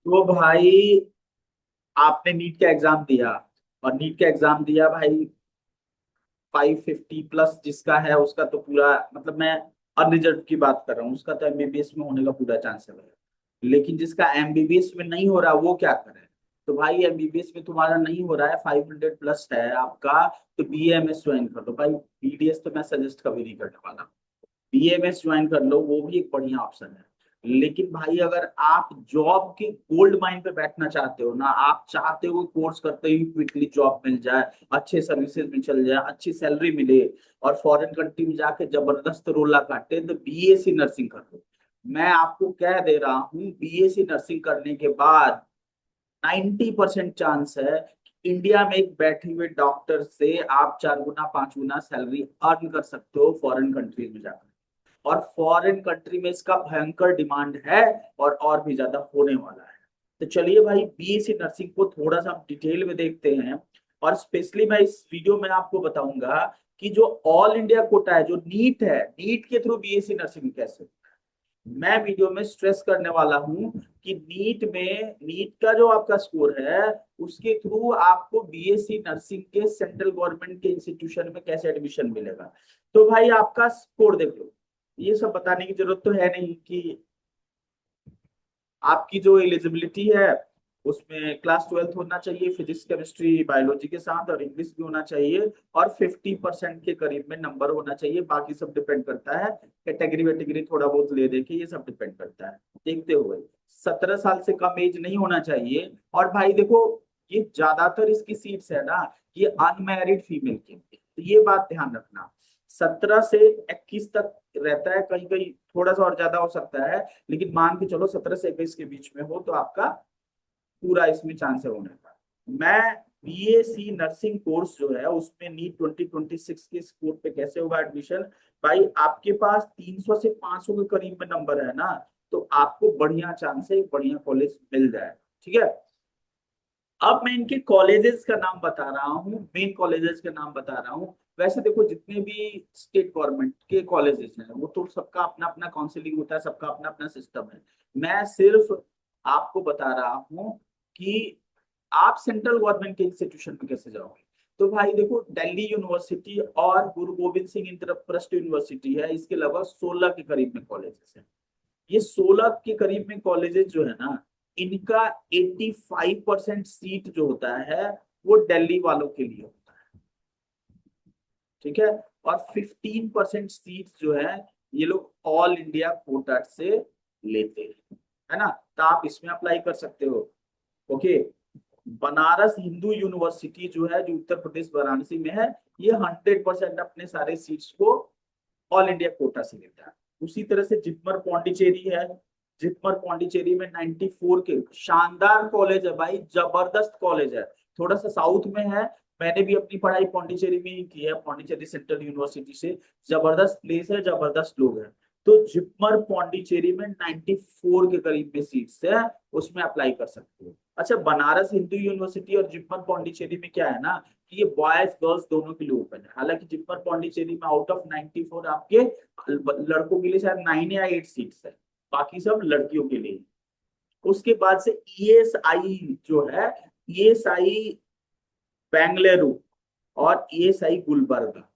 तो भाई आपने नीट का एग्जाम दिया, और नीट का एग्जाम दिया भाई, 550 प्लस जिसका है उसका तो पूरा, मतलब मैं अनरिजर्व की बात कर रहा हूँ, उसका तो एमबीबीएस में होने का पूरा चांस है भाई। लेकिन जिसका एमबीबीएस में नहीं हो रहा वो क्या करे? तो भाई एमबीबीएस में तुम्हारा नहीं हो रहा है, 500 प्लस है आपका, तो बीएमएस ज्वाइन कर लो भाई। बीडीएस तो मैं सजेस्ट कभी नहीं करने वाला। बीएमएस ज्वाइन कर लो, वो भी एक बढ़िया ऑप्शन है। लेकिन भाई अगर आप जॉब के गोल्ड माइन पे बैठना चाहते हो ना, आप चाहते हो कोर्स करते ही क्विकली जॉब मिल जाए, अच्छे सर्विसेज में चल जाए, अच्छी सैलरी मिले, और फॉरेन कंट्री में जाके जबरदस्त रोला काटे, तो बीएससी नर्सिंग कर लो। मैं आपको कह दे रहा हूँ, बीएससी नर्सिंग करने के बाद 90% चांस है कि इंडिया में एक बैठे हुए डॉक्टर से आप 4 गुना 5 गुना सैलरी अर्न कर सकते हो फॉरेन कंट्रीज में जाकर। और फॉरेन कंट्री में इसका भयंकर डिमांड है, और भी ज्यादा होने वाला है। तो चलिए भाई, बीएससी नर्सिंग को थोड़ा सा हम डिटेल में देखते हैं। और स्पेशली मैं इस वीडियो में आपको बताऊंगा कि जो ऑल इंडिया कोटा है, जो नीट है, नीट के थ्रू बीएससी नर्सिंग कैसे। मैं वीडियो में स्ट्रेस करने वाला हूं कि नीट का जो आपका स्कोर है, उसके थ्रू आपको बीएससी नर्सिंग के सेंट्रल गवर्नमेंट के इंस्टीट्यूशन में कैसे एडमिशन मिलेगा। तो भाई आपका स्कोर देख लो। ये सब बताने की जरूरत तो है नहीं कि आपकी जो एलिजिबिलिटी है उसमें क्लास 12th होना चाहिए, फिजिक्स केमिस्ट्री बायोलॉजी के साथ, और इंग्लिश भी होना चाहिए, और 50% के करीब में नंबर होना चाहिए। बाकी सब डिपेंड करता है, कैटेगरी वेटेगरी थोड़ा बहुत ले देके ये सब डिपेंड करता है। देखते हुए 17 साल से कम एज नहीं होना चाहिए। और भाई देखो, ये ज्यादातर इसकी सीट्स है ना, ये अनमैरिड फीमेल के लिए, तो ये बात ध्यान रखना। 17 से 21 तक रहता है, कहीं कहीं थोड़ा सा और ज्यादा हो सकता है, लेकिन मान के चलो 17 से 21 के बीच में हो तो आपका पूरा इसमें चांस है होने का। मैं बीएससी नर्सिंग कोर्स जो है उसमें नीट 2026 के स्कोर पे कैसे होगा एडमिशन। भाई आपके पास 300 से 500 के करीब में नंबर है ना, तो आपको बढ़िया चांस है, बढ़िया कॉलेज मिल जाए। ठीक है। अब मैं इनके कॉलेजेस का नाम बता रहा हूँ, मेन कॉलेजेस का नाम बता रहा हूँ। वैसे देखो, जितने भी स्टेट गवर्नमेंट के कॉलेजेस हैं वो तो सबका अपना अपना काउंसलिंग होता है, सबका अपना अपना सिस्टम है। मैं सिर्फ आपको बता रहा हूँ कि आप सेंट्रल गवर्नमेंट के इंस्टीट्यूशन में कैसे जाओगे। तो भाई देखो, दिल्ली यूनिवर्सिटी और गुरु गोविंद सिंह इंद्रप्रस्थ यूनिवर्सिटी है, इसके अलावा 16 के करीब में कॉलेजेस हैं। ये 16 के करीब में कॉलेजेस जो है ना, इनका 85% सीट जो होता है वो दिल्ली वालों के लिए होता है। ठीक है। और 15% सीट जो है ये लोग ऑल इंडिया कोटा से लेते हैं, है ना। तो आप इसमें अप्लाई कर सकते हो। ओके। बनारस हिंदू यूनिवर्सिटी जो है, जो उत्तर प्रदेश वाराणसी में है, ये 100% अपने सारे सीट्स को ऑल इंडिया कोटा से लेता है। उसी तरह से जिपमर पौंडीचेरी है। जिपमर पौंडीचेरी में 94 के शानदार कॉलेज है भाई, जबरदस्त कॉलेज है। थोड़ा सा साउथ में है। मैंने भी अपनी पढ़ाई पौंडीचेरी में ही की है, पौंडीचेरी सेंट्रल यूनिवर्सिटी से। जबरदस्त प्लेस है, जबरदस्त लोग हैं। तो जिपमर पौंडीचेरी में 94 के करीब में सीट्स है, उसमें अप्लाई कर सकते हो। अच्छा, बनारस हिंदू यूनिवर्सिटी और जिपमर पौंडीचेरी में क्या है ना, कि ये बॉयज गर्ल्स दोनों के लिए ओपन है। हालांकि जिपमर पौंडीचेरी में आउट ऑफ 94 आपके लड़कों के लिए शायद 9 या 8 सीट्स है, बाकी सब लड़कियों के लिए। उसके बाद से ईएसआई जो है, ईएसआई बेंगलुरु और ईएसआई गुलबर्गा,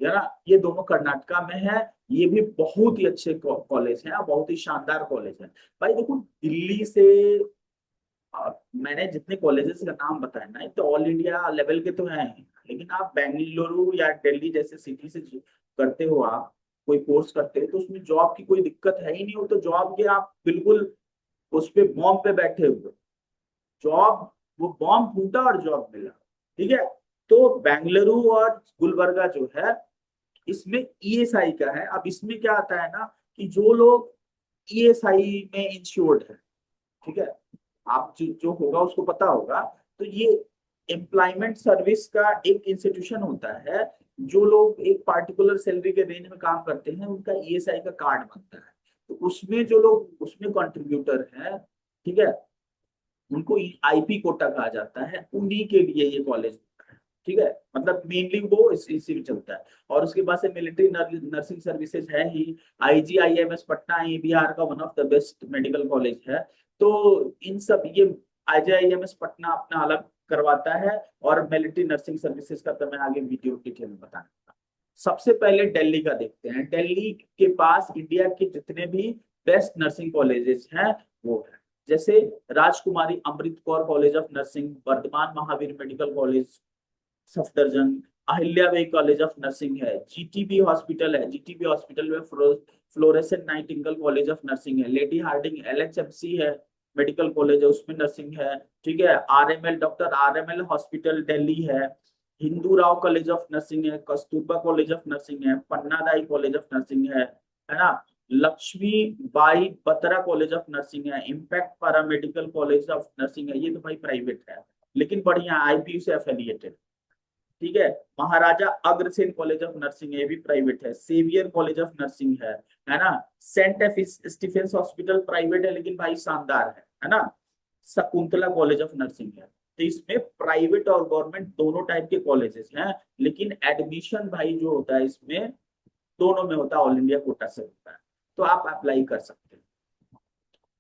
है ना, ये दोनों कर्नाटका में है। ये भी बहुत ही अच्छे कॉलेज हैं, बहुत ही शानदार कॉलेज है। भाई देखो, दिल्ली से मैंने जितने कॉलेजेस का नाम बताया ना, ये तो ऑल इंडिया लेवल के तो हैं ही। लेकिन आप बेंगलुरु या दिल्ली जैसे सिटी से करते हो, आप कोई कोर्स करते हो, तो उसमें जॉब की कोई दिक्कत है ही नहीं। हो तो जॉब के आप बिल्कुल उस पे बॉम्ब पे बैठे हुए। जॉब, वो बॉम्ब फूटा और जॉब मिला। ठीक है। तो बेंगलुरु और गुलबर्गा जो है, इसमें ईएसआई का है। अब इसमें क्या आता है ना, कि जो लोग ईएसआई में इंश्योर्ड है, ठीक है, आप जो होगा उसको पता होगा। तो ये एम्प्लॉयमेंट सर्विस का एक इंस्टीट्यूशन होता है। जो लोग एक पार्टिकुलर सैलरी के रेंज में काम करते हैं, उनका ईएसआई का कार्ड बनता है। तो उसमें जो लोग उसमें कंट्रीब्यूटर हैं, ठीक है, उनको आईपी कोटा कहा जाता है, उन्हीं के लिए ये कॉलेज। ठीक है, मतलब मेनली वो इसी में चलता है। और उसके बाद से मिलिट्री नर्सिंग सर्विसेज है ही। IGIMS पटना ही बिहार का one of the best medical college है। तो इन सब ये IGIMS पटना अपना अलग करवाता है, और मिलिट्री नर्सिंग सर्विसेज का तो मैं आगे वीडियो डिटेल में बताऊंगा। सबसे पहले दिल्ली का देखते हैं। दिल्ली के पास इंडिया के जितने भी बेस्ट नर्सिंग कॉलेजेस हैं वो है। जैसे Rajkumari Amrit Kaur college of nursing, Vardhman Mahavir medical college Safdarjung, Ahilyabai college of nursing है, GTB हॉस्पिटल है, GTB हॉस्पिटल में Florence Nightingale college of nursing है, लेडी हार्डिंग LHMC है मेडिकल कॉलेज है, उसमें नर्सिंग है। ठीक है, RML doctor RML hospital Delhi है, Hindu Rao college of nursing है, कस्तूरबा कॉलेज ऑफ नर्सिंग है, Panna Dai college of nursing है ना, Lakshmi Bai Batra college of nursing है, impact paramedical college of nursing है। ये तो भाई प्राइवेट है लेकिन बढ़िया, IPU से एफिलिएटेड। ठीक है, Maharaja Agrasen college of nursing है, ये भी प्राइवेट है। सेवियर कॉलेज ऑफ नर्सिंग है ना। सेंट स्टीफेंस हॉस्पिटल प्राइवेट है लेकिन भाई शानदार है ना। शकुंतला कॉलेज ऑफ नर्सिंग है। तो इसमें प्राइवेट और गवर्नमेंट दोनों टाइप के कॉलेजेस हैं, लेकिन एडमिशन भाई जो होता है इसमें दोनों में होता है, ऑल इंडिया कोटा से होता है, तो आप अप्लाई कर सकते हैं।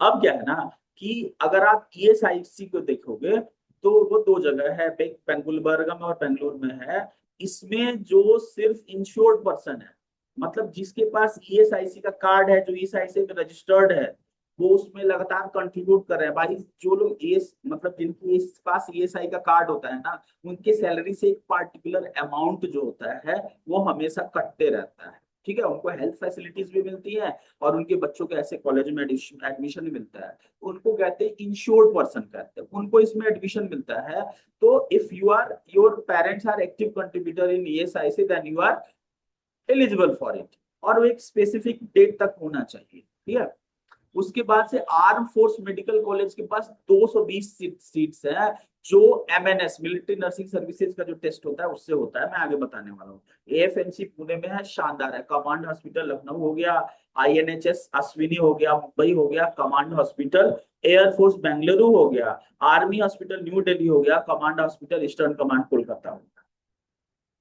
अब क्या है ना कि अगर आप ESIC को देखोगे तो वो दो जगह है, बेंगुलबर्गम और बेंगलुरु में है। इसमें जो सिर्फ इंश्योर्ड पर्सन है, मतलब जिसके पास ESIC का कार्ड है, जो ESIC में रजिस्टर्ड है, वो उसमें लगातार कंट्रीब्यूट कर रहे हैं भाई। जो लोग मतलब जिनके पास ESI का कार्ड होता है ना, उनके सैलरी से एक पार्टिकुलर अमाउंट जो होता है वो हमेशा कटते रहता है। ठीक है, उनको हेल्थ फैसिलिटीज भी मिलती है और उनके बच्चों को ऐसे कॉलेज में एडमिशन भी मिलता है। उनको कहते हैं इंश्योर्ड पर्सन कहते हैं, उनको इसमें एडमिशन मिलता है। तो if you are your parents are active contributor in ESIC then you are eligible for it, और वो एक स्पेसिफिक डेट तक होना चाहिए। ठीक है, उसके बाद से आर्म फोर्स मेडिकल कॉलेज के पास 220 सीट्स है, जो MNS मिलिट्री नर्सिंग सर्विसेज का जो टेस्ट होता है उससे होता है, मैं आगे बताने वाला हूँ। AFNC पुणे में है, शानदार है। कमांड हॉस्पिटल लखनऊ हो गया, INHS अश्विनी हो गया मुंबई हो गया, कमांड हॉस्पिटल एयरफोर्स बेंगलुरु हो गया, आर्मी हॉस्पिटल न्यू दिल्ली हो गया, command hospital eastern command Kolkata हो गया।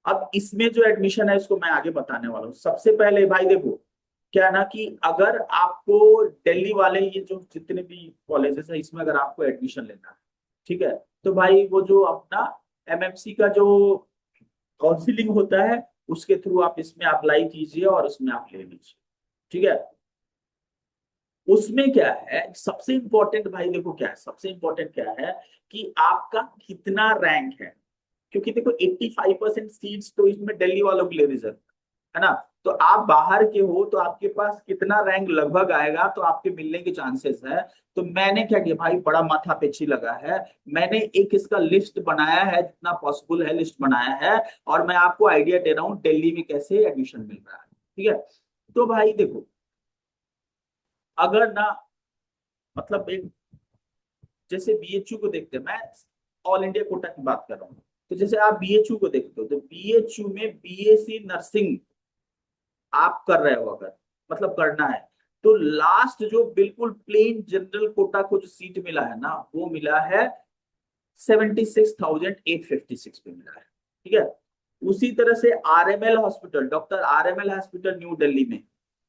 अब इसमें जो एडमिशन है इसको मैं आगे बताने वाला हूँ। सबसे पहले भाई देखो क्या है ना कि अगर आपको दिल्ली वाले ये जो जितने भी कॉलेजेस है इसमें अगर आपको एडमिशन लेना है, ठीक है, तो भाई वो जो अपना MMC का जो काउंसिलिंग होता है उसके थ्रू आप इसमें अप्लाई कीजिए और उसमें आप ले लीजिए। ठीक है, उसमें क्या है सबसे इंपॉर्टेंट भाई, देखो क्या है सबसे इंपॉर्टेंट क्या है कि आपका कितना रैंक है। क्योंकि देखो 85% सीट्स तो इसमें दिल्ली वालों के लिए रिजर्व है ना। तो आप बाहर के हो तो आपके पास कितना रैंक लगभग आएगा तो आपके मिलने के चांसेस है। तो मैंने क्या किया भाई, बड़ा माथा पेची लगा है, मैंने एक इसका लिस्ट बनाया है, जितना पॉसिबल है लिस्ट बनाया है, और मैं आपको आइडिया दे रहा हूँ दिल्ली में कैसे एडमिशन मिल रहा है। ठीक है, तो भाई देखो अगर ना मतलब एक जैसे BHU को देखते हैं, मैं ऑल इंडिया कोटा की बात कर रहा हूँ। तो जैसे आप BHU को देखते हो तो BHU में BSc नर्सिंग आप कर रहे हो अगर, मतलब करना है, तो लास्ट जो बिल्कुल प्लेन जनरल कोटा को जो सीट मिला है ना वो मिला है 76,856 पे मिला है। ठीक है, उसी तरह से RML hospital, doctor RML hospital new Delhi में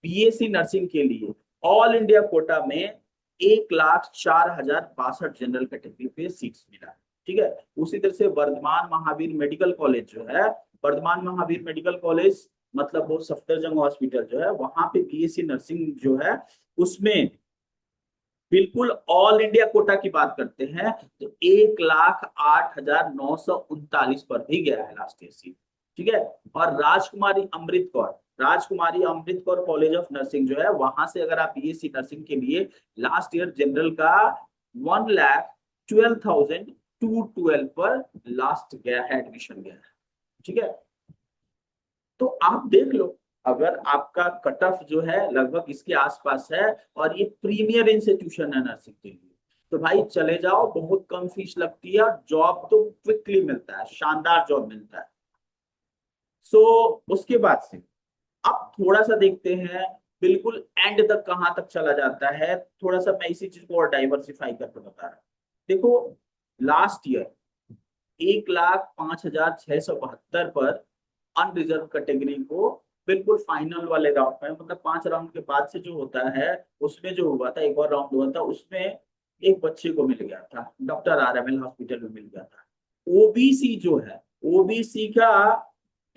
BSc नर्सिंग के लिए ऑल इंडिया कोटा में 1,04,062 जनरल कैटेगरी पे सीट्स मिला है। ठीक है, उसी तरह से वर्धमान महावीर मेडिकल कॉलेज जो है, वर्धमान महावीर मेडिकल कॉलेज मतलब वो सफदरजंग हॉस्पिटल जो है वहां पे BSc नर्सिंग जो है उसमें बिल्कुल ऑल इंडिया कोटा की बात करते हैं तो 1,08,939 पर भी गया है लास्ट ईयर सीट। ठीक है, और राजकुमारी Amrit Kaur college of nursing जो है वहां से अगर आप BSc नर्सिंग के लिए लास्ट ईयर जनरल का 1,12,212 पर लास्ट गया है, एडमिशन गया है। ठीक है, तो आप देख लो अगर आपका कट ऑफ जो है लगभग इसके आसपास है और ये प्रीमियर इंस्टीट्यूशन है नर्सिंग के लिए, तो भाई चले जाओ, बहुत कम फीस लगती है और जॉब तो क्विकली मिलता है, शानदार जॉब मिलता है। सो उसके बाद से अब थोड़ा सा देखते हैं बिल्कुल एंड तक कहां तक चला जाता है। थोड़ा सा मैं इसी चीज को और डाइवर्सिफाई करके बता रहा हूँ। देखो लास्ट ईयर 1,05,672 पर अनरिजर्व कैटेगरी को बिल्कुल फाइनल वाले राउंड में, मतलब 5 राउंड के बाद से जो होता है उसमें जो हुआ था, एक और राउंड हुआ था उसमें एक बच्चे को मिल गया था, डॉक्टर RML हॉस्पिटल में मिल गया था। ओबीसी जो है, ओबीसी का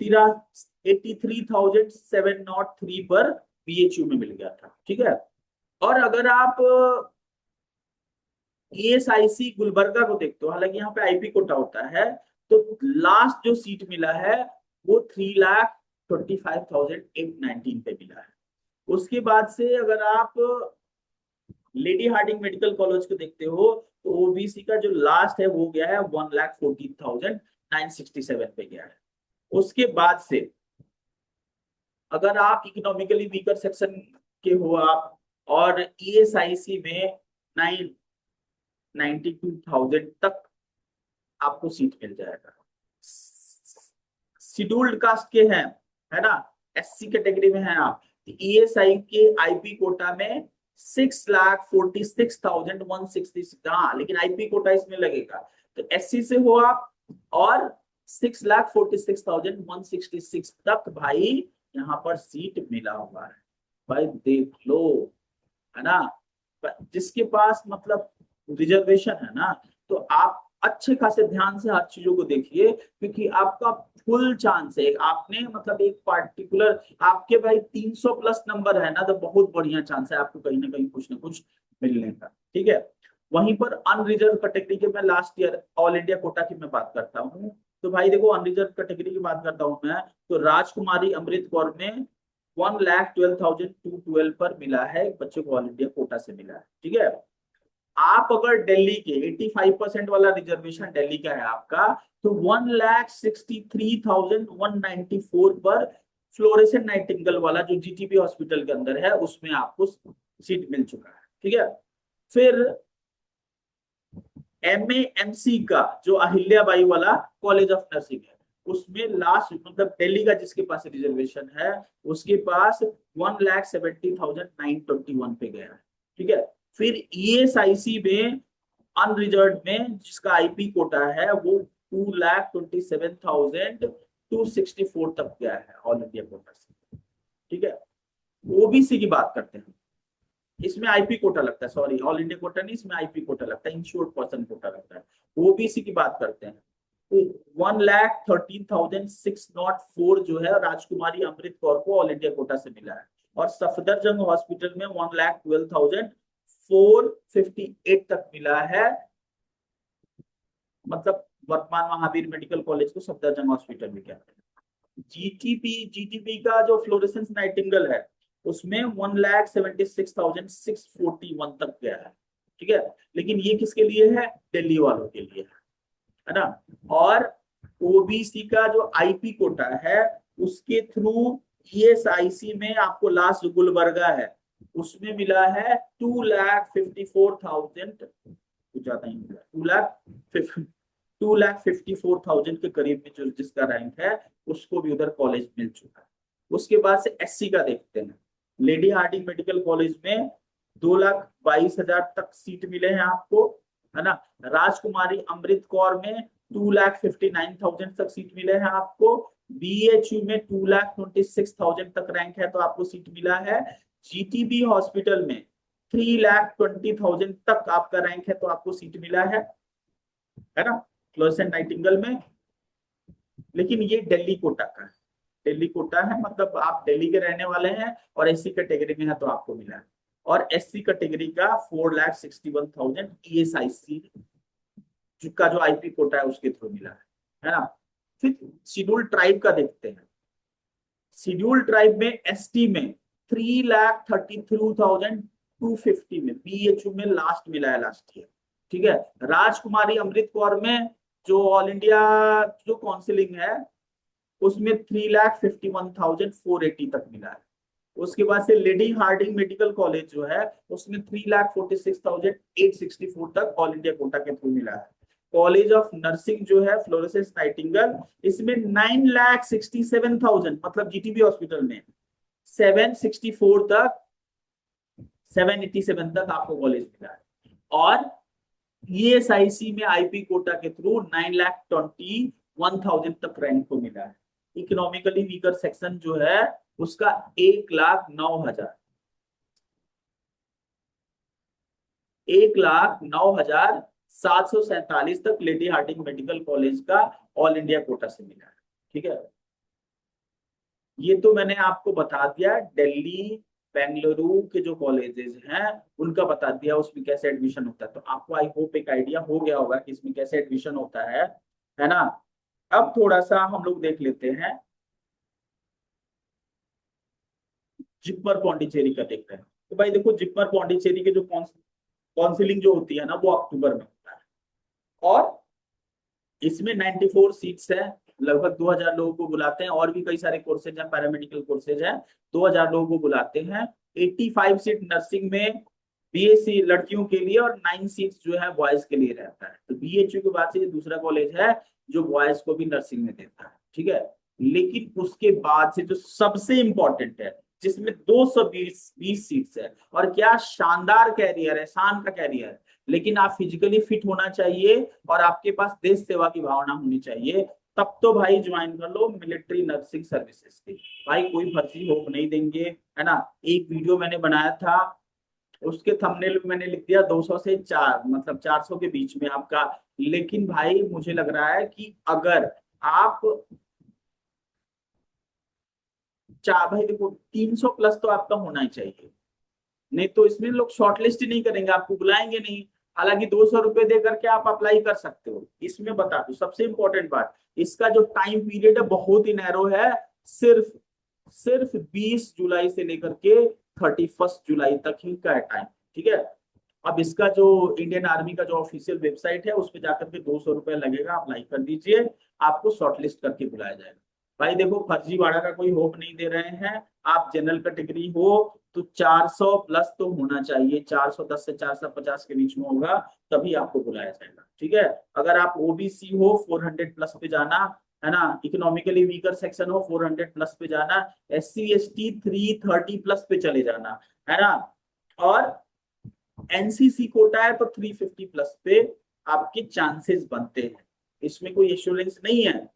83,703 पर BHU में मिल गया था। ठीक है। और अगर आप ESIC गुलबर्गा को देखते हो, हालांकि यहाँ पे IP कोटा होता है, तो लास्ट जो सीट मिला है वो 3,25,819 पे मिला है। उसके बाद से अगर आप लेडी हार्डिंग मेडिकल कॉलेज को देखते हो तो ओबीसी का जो लास्ट है वो गया है 1,14,967 पे गया है। उसके बाद से अगर आप इकोनॉमिकली वीकर सेक्शन के हो आप, और ESIC में 92,000 तक आपको सीट मिल जाएगा। शेड्यूल्ड कास्ट के हैं, है ना, SC कैटेगरी में हैं आप, ESI के IP कोटा में 6,46,166, हाँ लेकिन IP कोटा इसमें लगेगा, तो SC से हो आप और 6,46,166 तक भाई यहाँ पर सीट मिला हुआ है। भाई देख लो, है ना, जिसके पास मतलब रिजर्वेशन है ना, तो आप अच्छे खासे ध्यान से हर चीजों को देखिए, क्योंकि आपका फुल चांस है। आपने मतलब एक पार्टिकुलर, आपके भाई 300 प्लस नंबर है ना, तो बहुत बढ़िया चांस है आपको कहीं ना कहीं कुछ ना कुछ मिलने का। ठीक है। वहीं पर अनरिजर्व कैटेगरी के, मैं last year all India quota की मैं बात करता हूँ, तो भाई देखो अनरिजर्व कैटेगरी की बात करता हूँ मैं, तो राजकुमारी अमृत कौर में 1,12,212 पर मिला है, एक बच्चे को ऑल इंडिया कोटा से मिला है। ठीक है। आप अगर दिल्ली के 85% वाला रिजर्वेशन दिल्ली का है आपका, तो 1,63,194 पर फ्लोरेसेंट नाइटिंगेल वाला जो GTB हॉस्पिटल के अंदर है उसमें आपको सीट मिल चुका है। ठीक है। फिर MAMC का जो अहिल्याबाई वाला कॉलेज ऑफ नर्सिंग है, उसमें लास्ट मतलब दिल्ली का जिसके पास रिजर्वेशन है उसके पास 1,70,921 पे गया है। ठीक है। फिर ESIC में अनरिजर्व में जिसका IP कोटा है वो 2,27,264 तक गया है ऑल इंडिया कोटा से। ठीक है। OBC की बात करते हैं, इसमें IP कोटा लगता है, सॉरी ऑल इंडिया कोटा नहीं, इसमें IP कोटा लगता है, इंश्योर्ड पर्सन कोटा लगता है। OBC की बात करते हैं तो 1,13,604 जो है राजकुमारी अमृत कौर को ऑल इंडिया कोटा से मिला है, और सफदरजंग हॉस्पिटल में 1,12,458 तक मिला है, मतलब वर्तमान महावीर मेडिकल कॉलेज को सफदरजंग हॉस्पिटल में कहते हैं। GTP का जो फ्लोरेसेंस नाइटिंगेल है उसमें 1,76,641 तक गया है। ठीक है। लेकिन ये किसके लिए है? दिल्ली वालों के लिए है ना। और OBC का जो IP कोटा है उसके थ्रू ESIC में आपको लास्ट गुलबर्गा है उसमें मिला है 2,54,000, ज्यादा ही मिला, 2,54,000 के करीब में जो जिसका रैंक है उसको भी उधर कॉलेज मिल चुका है। उसके बाद से SC का देखते हैं, लेडी हार्डिंग मेडिकल कॉलेज में 2,22,000 तक सीट मिले हैं आपको, है ना। राजकुमारी अमृत कौर में 2,59,000 तक सीट मिले हैं आपको। BHU में 2,26,000 तक रैंक है तो आपको सीट मिला है। GTB हॉस्पिटल में 3,20,000 तक आपका रैंक है तो आपको सीट मिला है ना, फ्लोरेसेंट नाइटिंगेल में। लेकिन ये दिल्ली कोटा का है, दिल्ली कोटा है, मतलब आप दिल्ली के रहने वाले हैं और SC कैटेगरी में है तो आपको मिला है। और SC कैटेगरी का 4,61,000 ESIC का जो IP कोटा है उसके थ्रू मिला है ना। फिर शेड्यूल्ड ट्राइब का देखते हैं, शेड्यूल्ड ट्राइब में ST में 3,33,250 में BHU में लास्ट मिला है लास्ट ईयर। ठीक है। राजकुमारी अमृत कौर में जो ऑल इंडिया जो काउंसिलिंग है उसमें 3,51,480 तक मिला है। उसके बाद से लेडी हार्डिंग मेडिकल कॉलेज जो है उसमें 3,46,864 तक ऑल इंडिया कोटा के थ्रू मिला है। कॉलेज ऑफ नर्सिंग जो है फ्लोरेसेंस नाइटिंगेल, इसमें 9,67,000 मतलब GTB हॉस्पिटल में 787 तक आपको कॉलेज मिला है। और ईएसआईसी में आईपी कोटा के थ्रू 9,21,000 तक रैंक को मिला है। इकोनॉमिकली वीकर सेक्शन जो है उसका 1,09,000, 1,09,747 तक लेडी हार्डिंग मेडिकल कॉलेज का ऑल इंडिया कोटा से मिला है। ठीक है, ये तो मैंने आपको बता दिया। दिल्ली बेंगलुरु के जो कॉलेजेस हैं उनका बता दिया उसमें कैसे एडमिशन होता है, तो आपको आई होप एक आइडिया हो गया होगा कि इसमें कैसे एडमिशन होता है ना। अब थोड़ा सा हम लोग देख लेते हैं, जिप्मर पौंडीचेरी का देखते हैं। तो भाई देखो, जिप्मर पौंडीचेरी के जो काउंसिलिंग जो होती है ना वो अक्टूबर में होता है, और इसमें 94 सीट्स है, लगभग 2,000 लोगों को बुलाते हैं, और भी कई सारे कोर्सेज हैं, पैरामेडिकल कोर्सेज हैं, 2,000 लोगों को बुलाते हैं। 85 सीट नर्सिंग में बीएससी लड़कियों के लिए, और 9 सीट्स जो है बॉयज के लिए रहता है। तो बीएचयू के बाद से ये दूसरा कॉलेज है जो बॉयज को भी नर्सिंग में देता है। ठीक है, लेकिन उसके बाद से जो सबसे इंपॉर्टेंट है, जिसमें 220 सीट्स है, और क्या शानदार कैरियर है, शान का कैरियर है, लेकिन आप फिजिकली फिट होना चाहिए और आपके पास देश सेवा की भावना होनी चाहिए, तब तो भाई ज्वाइन कर लो मिलिट्री नर्सिंग सर्विसेज की। भाई कोई फर्जी होप नहीं देंगे, है ना। एक वीडियो मैंने बनाया था, उसके थंबनेल में मैंने लिख दिया 200 से 4, मतलब 400 के बीच में आपका। लेकिन भाई मुझे लग रहा है कि अगर आप चार, भाई देखो 300 प्लस तो आपका होना ही चाहिए, नहीं तो इसमें लोग शॉर्टलिस्ट ही नहीं करेंगे, आपको बुलाएंगे नहीं। हालांकि 200 रुपए दे करके आप अप्लाई कर सकते हो। इसमें बता दो सबसे इंपॉर्टेंट बात, इसका जो टाइम पीरियड है बहुत ही नैरो है, सिर्फ सिर्फ 20 जुलाई से लेकर के 31 जुलाई तक ही का है टाइम। ठीक है, अब इसका जो इंडियन आर्मी का जो ऑफिशियल वेबसाइट है उस पर जाकर के 200 रुपए लगेगा, अप्लाई कर दीजिए, आपको शॉर्टलिस्ट करके बुलाया जाएगा। भाई देखो, फर्जीवाड़ा का कोई होप नहीं दे रहे हैं। आप जनरल कैटेगरी हो तो 400 प्लस तो होना चाहिए, 410 से 450 के बीच में होगा, तभी आपको बुलाया जाएगा। ठीक है, अगर आप ओबीसी हो 400 प्लस पे जाना, है ना। इकोनॉमिकली वीकर सेक्शन हो 400 प्लस पे जाना, SC ST 330 प्लस पे चले जाना, है ना। और एनसीसी कोटा है तो 350 प्लस पे आपके चांसेस बनते हैं, इसमें कोई एश्योरेंस नहीं है।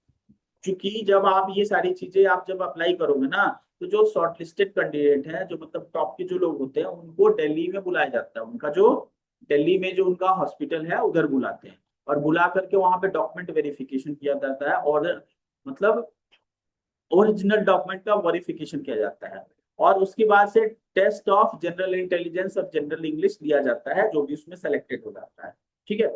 क्योंकि जब आप ये सारी चीजें आप जब अप्लाई करोगे ना, तो जो शॉर्ट लिस्टेड कैंडिडेट है, जो मतलब टॉप के जो लोग होते हैं, उनको दिल्ली में बुलाया जाता है। उनका जो दिल्ली में जो उनका हॉस्पिटल है उधर बुलाते हैं, और बुला करके वहां पे डॉक्यूमेंट वेरिफिकेशन किया जाता है, और मतलब ओरिजिनल डॉक्यूमेंट का वेरिफिकेशन किया जाता है, और उसके बाद से टेस्ट ऑफ जनरल इंटेलिजेंस और जनरल इंग्लिश दिया जाता है, जो भी उसमें सेलेक्टेड हो जाता है। ठीक है,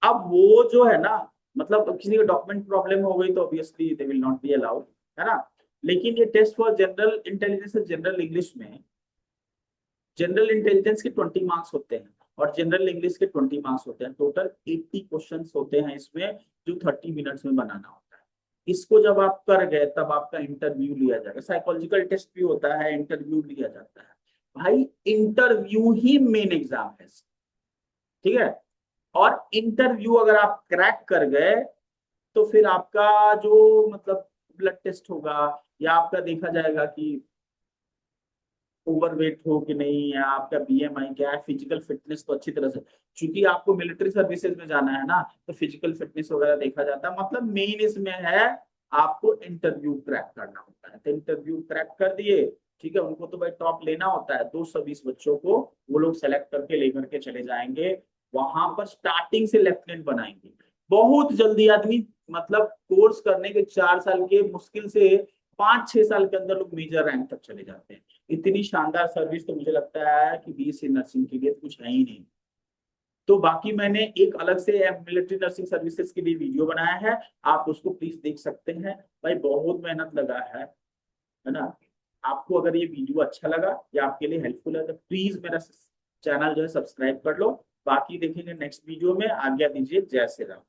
अब वो जो है ना, मतलब किसी का डॉक्यूमेंट प्रॉब्लम हो गई तो obviously they will not be allowed, है ना। लेकिन ये टेस्ट फॉर जनरल इंटेलिजेंस और जनरल इंग्लिश में, जनरल इंटेलिजेंस के 20 मार्क्स होते हैं और जनरल इंग्लिश के 20 मार्क्स होते हैं। टोटल 80 क्वेश्चन होते हैं इसमें, जो 30 मिनट्स में बनाना होता है। इसको जब आप कर गए तब आपका इंटरव्यू लिया जाएगा, साइकोलॉजिकल टेस्ट भी होता है, इंटरव्यू लिया जाता है। भाई इंटरव्यू ही मेन एग्जाम है, ठीक है। और इंटरव्यू अगर आप क्रैक कर गए तो फिर आपका जो मतलब ब्लड टेस्ट होगा, या आपका देखा जाएगा कि ओवरवेट हो कि नहीं, या आपका बीएमआई क्या है, फिजिकल फिटनेस तो अच्छी तरह से, क्योंकि आपको मिलिट्री सर्विसेज में जाना है ना, तो फिजिकल फिटनेस वगैरह देखा जाता है। मतलब मेन इसमें है आपको इंटरव्यू क्रैक करना होता है। तो इंटरव्यू क्रैक कर दिए, ठीक है, उनको तो भाई टॉप लेना होता है, 220 बच्चों को वो लोग सेलेक्ट करके लेकर के चले जाएंगे, वहां पर स्टार्टिंग से लेफ्टिनेंट बनाएंगे। बहुत जल्दी आदमी, मतलब कोर्स करने के 4 साल के मुश्किल से 5-6 साल के अंदर लोग मेजर रैंक तक चले जाते हैं। इतनी शानदार सर्विस तो मुझे लगता है कि बीएससी नर्सिंग के लिए तो कुछ है ही नहीं। तो बाकी मैंने एक अलग से मिलिट्री नर्सिंग सर्विसेज के लिए वीडियो बनाया है, आप उसको प्लीज देख सकते हैं। भाई बहुत मेहनत लगा है ना। आपको अगर ये वीडियो अच्छा लगा या आपके लिए हेल्पफुल है तो प्लीज मेरा चैनल जो है सब्सक्राइब कर लो। बाकी देखेंगे नेक्स्ट वीडियो में। आज्ञा दीजिए, जय श्री राम।